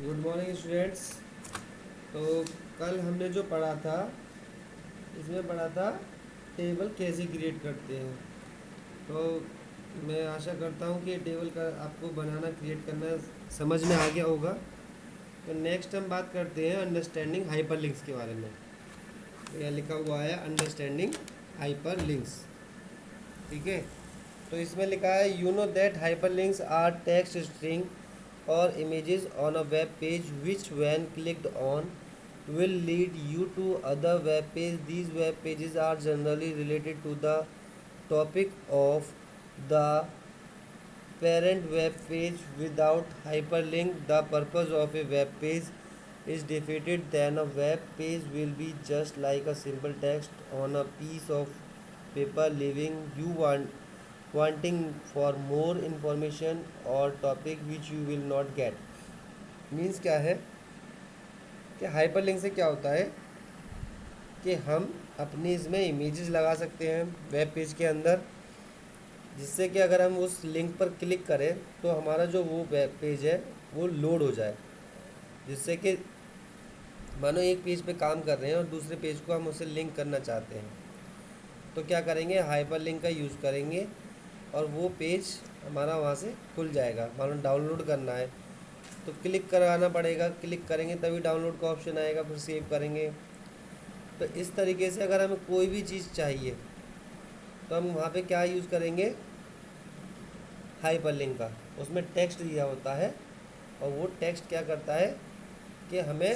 Good morning students. तो कल हमने जो पढ़ा था, इसमें पढ़ा था टेबल कैसे क्रिएट करते हैं। तो मैं आशा करता हूँ कि टेबल का आपको बनाना क्रिएट करना समझ में आ गया होगा। तो नेक्स्ट हम बात करते हैं अंडरस्टैंडिंग हाइपरलिंक्स के बारे में। तो यहाँ लिखा हुआ है अंडरस्टैंडिंग हाइपरलिंक्स। ठीक है। तो इसमें लिखा है you know that hyperlinks are text string or images on a web page which when clicked on will lead you to other web page. These web pages are generally related to the topic of the parent web page. Without hyperlink, the purpose of a web page is defeated. Then a web page will be just like a simple text on a piece of paper, leaving you wanting for more information or topic which you will not get. Means क्या है कि hyperlink से क्या होता है कि हम अपनी इसमें इमेजेस लगा सकते हैं वेब पेज के अंदर, जिससे कि अगर हम उस लिंक पर क्लिक करें तो हमारा जो वो वेब पेज है वो लोड हो जाए। जिससे कि मानो एक पेज पे काम कर रहे हैं और दूसरे पेज को हम उसे लिंक करना चाहते हैं, तो क्या करेंगे, हाइपरलिंक का यूज़ करेंगे और वो पेज हमारा वहाँ से खुल जाएगा। मानो डाउनलोड करना है तो क्लिक कराना पड़ेगा, क्लिक करेंगे तभी डाउनलोड का ऑप्शन आएगा, फिर सेव करेंगे। तो इस तरीके से अगर हमें कोई भी चीज़ चाहिए तो हम वहाँ पे क्या यूज़ करेंगे, हाइपरलिंक का। उसमें टेक्स्ट दिया होता है और वो टेक्स्ट क्या करता है कि हमें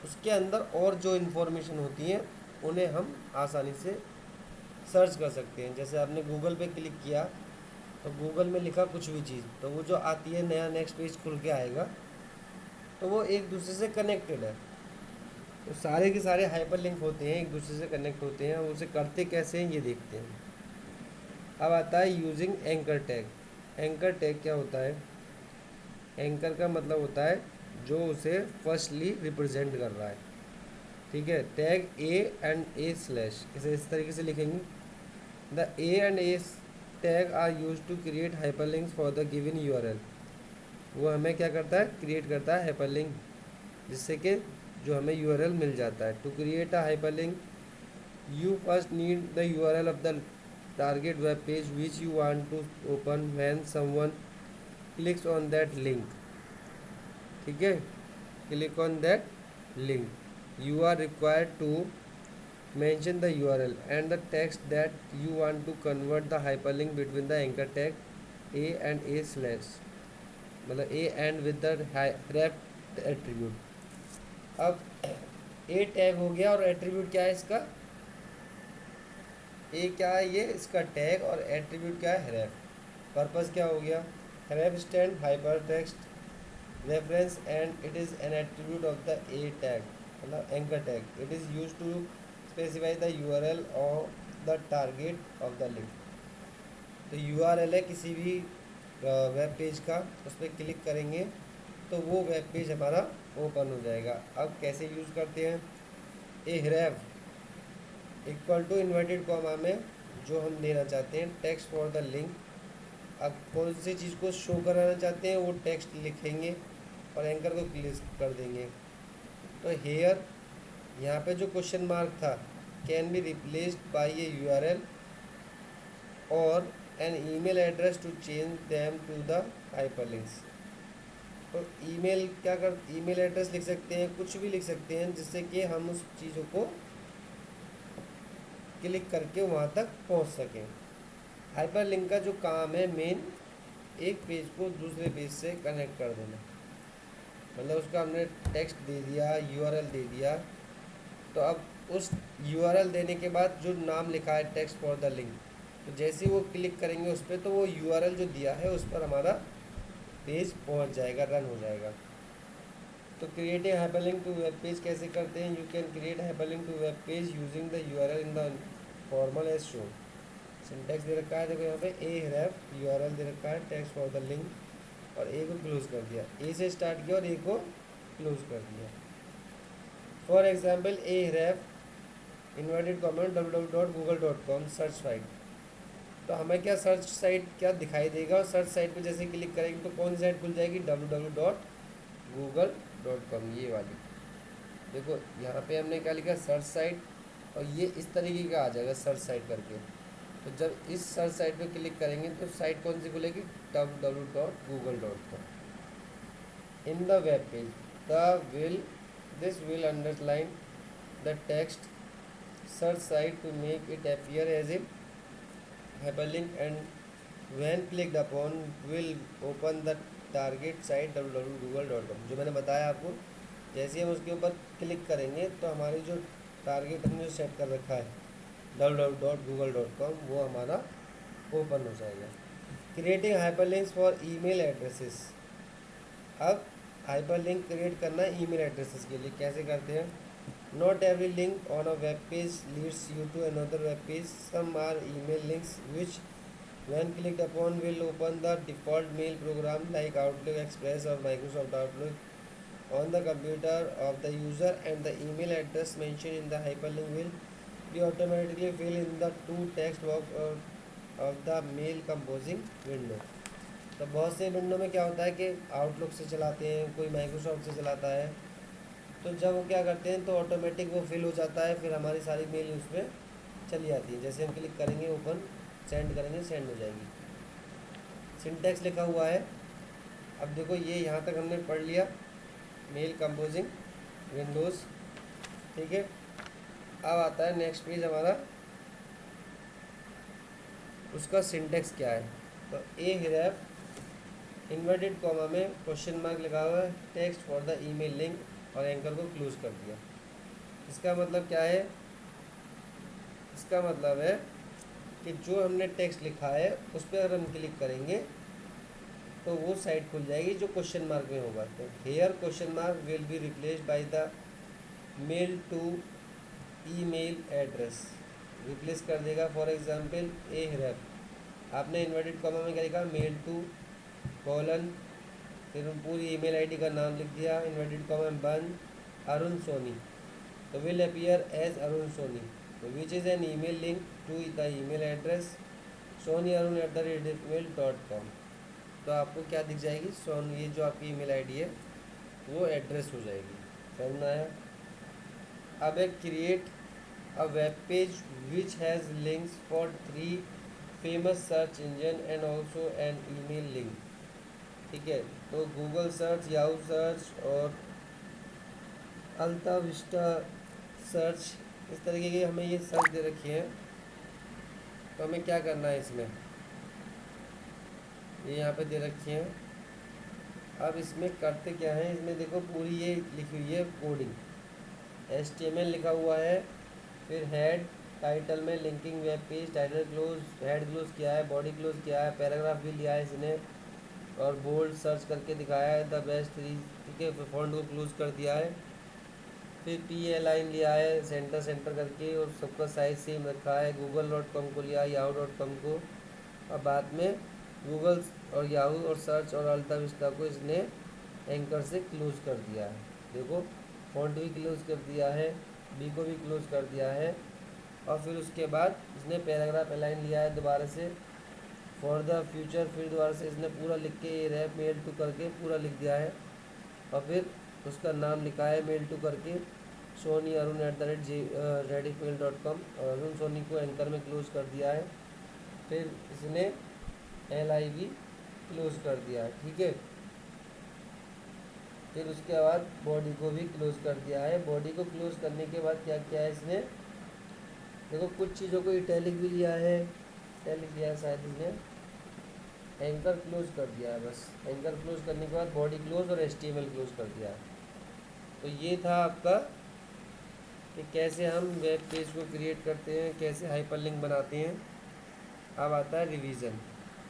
उसके अंदर और जो इन्फॉर्मेशन होती हैं उन्हें हम आसानी से सर्च कर सकते हैं। जैसे आपने गूगल पे क्लिक किया तो गूगल में लिखा कुछ भी चीज़, तो वो जो आती है नया नेक्स्ट पेज खुल के आएगा, तो वो एक दूसरे से कनेक्टेड है। तो सारे के सारे हाइपर लिंक होते हैं, एक दूसरे से कनेक्ट होते हैं। उसे करते कैसे हैं ये देखते हैं। अब आता है using anchor tag. Anchor tag क्या होता है? एंकर का मतलब होता है जो उसे फर्स्टली रिप्रेजेंट कर रहा है। ठीक है। Tag A and A slash, इसे इस तरीके से लिखेंगे। The A and A tag are use to create hyperlinks for the given URL. वो हमें क्या करता है, क्रिएट करता है हाइपरलिंक, जिससे कि जो हमें यूआरएल मिल जाता है। To create a hyperlink you first need the URL of the target web page which you want to open. When someone clicks on that link, ठीक है, click on that link, you are required to mention the URL and the text that you want to convert the hyperlink between the anchor tag a and a slash, मतलब a and with the ref attribute। अब a tag हो गया और attribute क्या है इसका, ए क्या है, ये इसका टैग, और एट्रीब्यूट क्या है, रेफ। पर्पस क्या हो गया, ref stand hyper text reference and it is an attribute of the a tag, मतलब anchor tag. It is use to specify the URL of the target of the link. तो URL है किसी भी web page का, उस पर click करेंगे तो वो वेब पेज हमारा ओपन हो जाएगा। अब कैसे यूज़ करते हैं, ए रेफ इक्वल टू इन्वर्टेड कॉमा में जो हम देना चाहते हैं टेक्स्ट फॉर द लिंक। अब कौन सी चीज़ को शो कराना चाहते हैं वो टेक्स्ट लिखेंगे और एंकर को क्लिक कर देंगे। तो हेयर यहाँ पे जो क्वेश्चन मार्क था, can be replaced by a URL और an email address to change them to the hyperlinks. तो ईमेल क्या कर, ईमेल एड्रेस लिख सकते हैं, कुछ भी लिख सकते हैं, जिससे कि हम उस चीज़ों को क्लिक करके वहाँ तक पहुँच सकें। हाइपरलिंक का जो काम है मेन, एक पेज को दूसरे पेज से कनेक्ट कर देना। मतलब उसका हमने टेक्स्ट दे दिया, यूआरएल दे दिया, तो अब उस यूआरएल देने के बाद जो नाम लिखा है टेक्स्ट फॉर द लिंक, तो जैसे ही वो क्लिक करेंगे उस पर, तो वो यूआरएल जो दिया है उस पर हमारा पेज पहुंच जाएगा, रन हो जाएगा। तो create a hyperlink to web page कैसे करते हैं, you can create hyperlink to web page using the URL in the formal as show. Syntax दे रखा है, देखो यहाँ पे ए रेफ यूआरएल दे रखा है टेक्स्ट फॉर द लिंक, और ए को क्लोज कर दिया, ए से स्टार्ट किया और ए को क्लोज कर दिया। For example A ref inverted comma www.google.com search site. तो हमें क्या सर्च साइट क्या दिखाई देगा, और सर्च साइट पे जैसे क्लिक करेंगे तो कौन सी साइट खुल जाएगी, www.google.com। google.com, ये वाली देखो। यहाँ पे हमने क्या लिखा, सर्च साइट, और ये इस तरीके का आ जाएगा सर्च साइट करके। तो जब इस सर्च साइट पे क्लिक करेंगे तो साइट कौन सी खुलेगी, www.google.com। In the web page the will this will underline the text search site to make it appear as a hyperlink, and when clicked upon will open the target site www.google.com। जो मैंने बताया आपको, जैसे हम उसके ऊपर click करेंगे तो हमारी जो टारगेट हमने जो सेट कर रखा है www.google.com वो हमारा ओपन हो जाएगा। Creating hyperlinks for email addresses. अब हाइपरलिंक क्रिएट करना है ईमेल एड्रेसेस के लिए, कैसे करते हैं। Not every link on a web page leads you to another web page. Some are email links which, when clicked upon, will open the default mail program like Outlook Express or Microsoft Outlook on the computer of the user, and the email address mentioned in the hyperlink will be automatically filled in the two text box of the mail composing window। तो बहुत से window में क्या होता है कि outlook से चलाते हैं, कोई माइक्रोसॉफ्ट से चलाता है, तो जब वो क्या करते हैं तो ऑटोमेटिक वो फिल हो जाता है, फिर हमारी सारी मेल उसमें चली जाती है। जैसे हम क्लिक करेंगे ओपन, सेंड करेंगे, सेंड हो जाएगी। सिंटैक्स लिखा हुआ है। अब देखो ये यहाँ तक हमने पढ़ लिया, मेल कंपोजिंग विंडोज़, ठीक है। अब आता है नेक्स्ट पेज हमारा, उसका सिंटैक्स क्या है। तो ए हिरैफ इन्वर्टेड कॉमा में क्वेश्चन मार्क लगा हुआ है, text for the email link, और एंकर को क्लोज कर दिया। इसका मतलब क्या है, इसका मतलब है कि जो हमने टेक्स्ट लिखा है उस पर अगर हम क्लिक करेंगे तो वो साइट खुल जाएगी जो क्वेश्चन मार्क में होगा। तो here question mark will be replaced by the mail to email address, replace कर देगा। फॉर एग्जांपल ए हिरैफ, आपने इन्वर्टेड कॉमा में क्या लिखा, मेल टू कॉलन, फिर पूरी ईमेल आईडी का नाम लिख दिया, इन्वर्टेड कॉमा में बंद, अरुण सोनी, तो will appear as Arun Soni, तो which is an email link to the email address sonyarun@gmail.com। तो आपको क्या दिख जाएगी, सोनी, ये जो आपकी ईमेल आईडी है वो एड्रेस हो जाएगी। समझ में आया। अब एक create a web page which has links for 3 famous search engine and also an email link, ठीक है। तो गूगल सर्च, याहू सर्च और अल्ता विस्टा सर्च, इस तरीके की हमें ये सर्च दे रखी है। तो हमें क्या करना है, इसमें ये यहाँ पे दे रखी है। अब इसमें करते क्या है, इसमें देखो पूरी ये लिखी हुई है कोडिंग, HTML लिखा हुआ है, फिर हेड, टाइटल में linking web page, title close, head close किया है, बॉडी क्लोज किया है, पैराग्राफ भी लिया है इसने, और बोल्ड सर्च करके दिखाया है द बेस्ट 3, ठीक है। फिर फॉन्ट को क्लोज कर दिया है, फिर PLI लिया है सेंटर सेंटर करके, और सबका साइज सेम रखा है। google.com को लिया, yahoo.com को, और बाद में गूगल और याहू और सर्च और अल्ता विस्टा को इसने एंकर से क्लोज कर दिया है। देखो फॉन्ट भी क्लोज कर दिया है, बी को भी क्लोज कर दिया है, और फिर उसके बाद इसने पैराग्राफ अलाइन लिया है दोबारा से फॉर द फ्यूचर, फिर दोबारा से इसने पूरा लिख के रैप मेल टू करके पूरा लिख दिया है, और फिर उसका नाम लिखा है मेल टू करके सोनी अरुण @redifmail.com, और अरुण सोनी को एंकर में क्लोज कर दिया है। फिर इसने LI भी क्लोज कर दिया है, ठीक है। फिर उसके बाद बॉडी को भी क्लोज कर दिया है। बॉडी को क्लोज करने के बाद क्या किया है इसने, देखो कुछ चीज़ों को इटैलिक भी लिया है, इटैलिक लिया है शायद इसने, एंकर क्लोज कर दिया है बस। एंकर क्लोज करने के बाद बॉडी क्लोज और HTML क्लोज कर दिया है। तो ये था आपका कि कैसे हम वेब पेज को क्रिएट करते हैं, कैसे हाइपरलिंक बनाते हैं। अब आता है रिवीजन,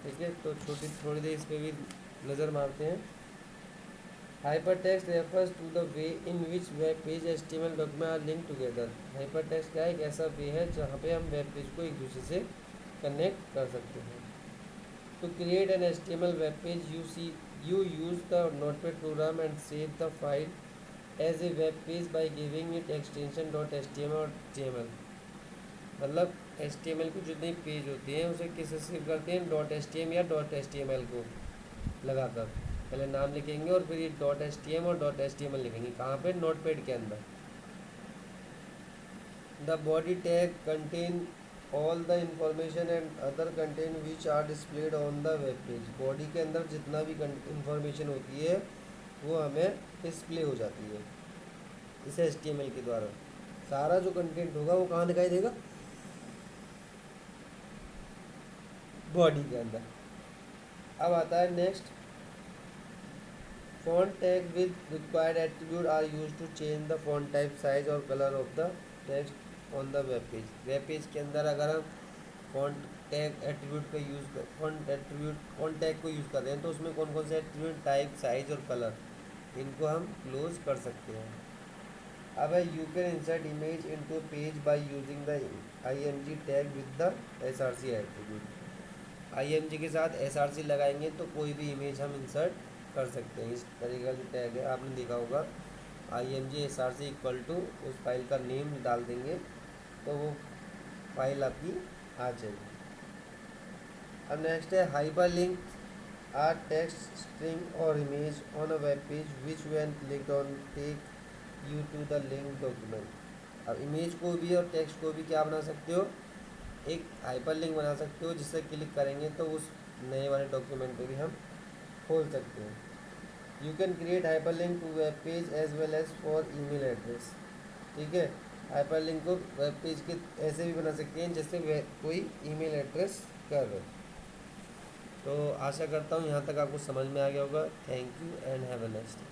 ठीक है। तो थोड़ी देर इस पर भी नज़र मारते हैं। Hypertext refers to the way in which web page HTML document are link together. Hypertext क्या है, एक ऐसा वे है जहाँ पे हम वेब पेज को एक दूसरे से कनेक्ट कर सकते हैं। To create an HTML web page, you use the Notepad program and save the file as a web page by giving it extension .html और .jml। मतलब HTML की जितनी पेज होती हैं उसे किससे सेव करते हैं, .html या .html को लगाकर। पहले नाम लिखेंगे और फिर ये डॉट एस टी एम और dot S T M L लिखेंगे। कहाँ पे? नोटपैड के अंदर। The body tag contain all the information and other content which are displayed on the web page. Body के अंदर जितना भी इंफॉर्मेशन होती है वो हमें डिस्प्ले हो जाती है इस HTML के द्वारा। सारा जो कंटेंट होगा वो कहाँ दिखाई देगा? बॉडी के अंदर। अब आता है next, font tag with required attribute are use to change the font type, size और colour of the text on the web page. Web page के अंदर अगर हम फॉन्ट टैग एट्रीब्यूट का यूज़ कर फॉन्ट टैग को यूज़ कर रहे हैं तो उसमें कौन कौन से एट्रीब्यूट, टाइप, साइज और कलर, इनको हम क्लोज कर सकते हैं। अब है you can insert image into page by using the IMG tag with the SRC attribute. IMG के साथ SRC लगाएंगे तो कोई भी इमेज हम इंसर्ट कर सकते हैं। इस तरीके का जो टैग है आपने देखा होगा, IMG SRC इक्वल टू उस फाइल का नेम डाल देंगे तो वो फाइल आपकी आ जाएगी। अब नेक्स्ट है hyper link are text string और image on a web page which when clicked on take you to the link document. अब इमेज को भी और टेक्स्ट को भी क्या बना सकते हो? एक हाइपर लिंक बना सकते हो जिससे क्लिक करेंगे तो उस नए वाले डॉक्यूमेंट को भी हम खोल सकते हैं। You can create hyper link to web page as well as for email address. ठीक है, हाइपर लिंक को वेब पेज के ऐसे भी बना सकते हैं जैसे कोई ईमेल एड्रेस कर रहे। तो आशा करता हूँ यहाँ तक आपको समझ में आ गया होगा। Thank you and have a nice day.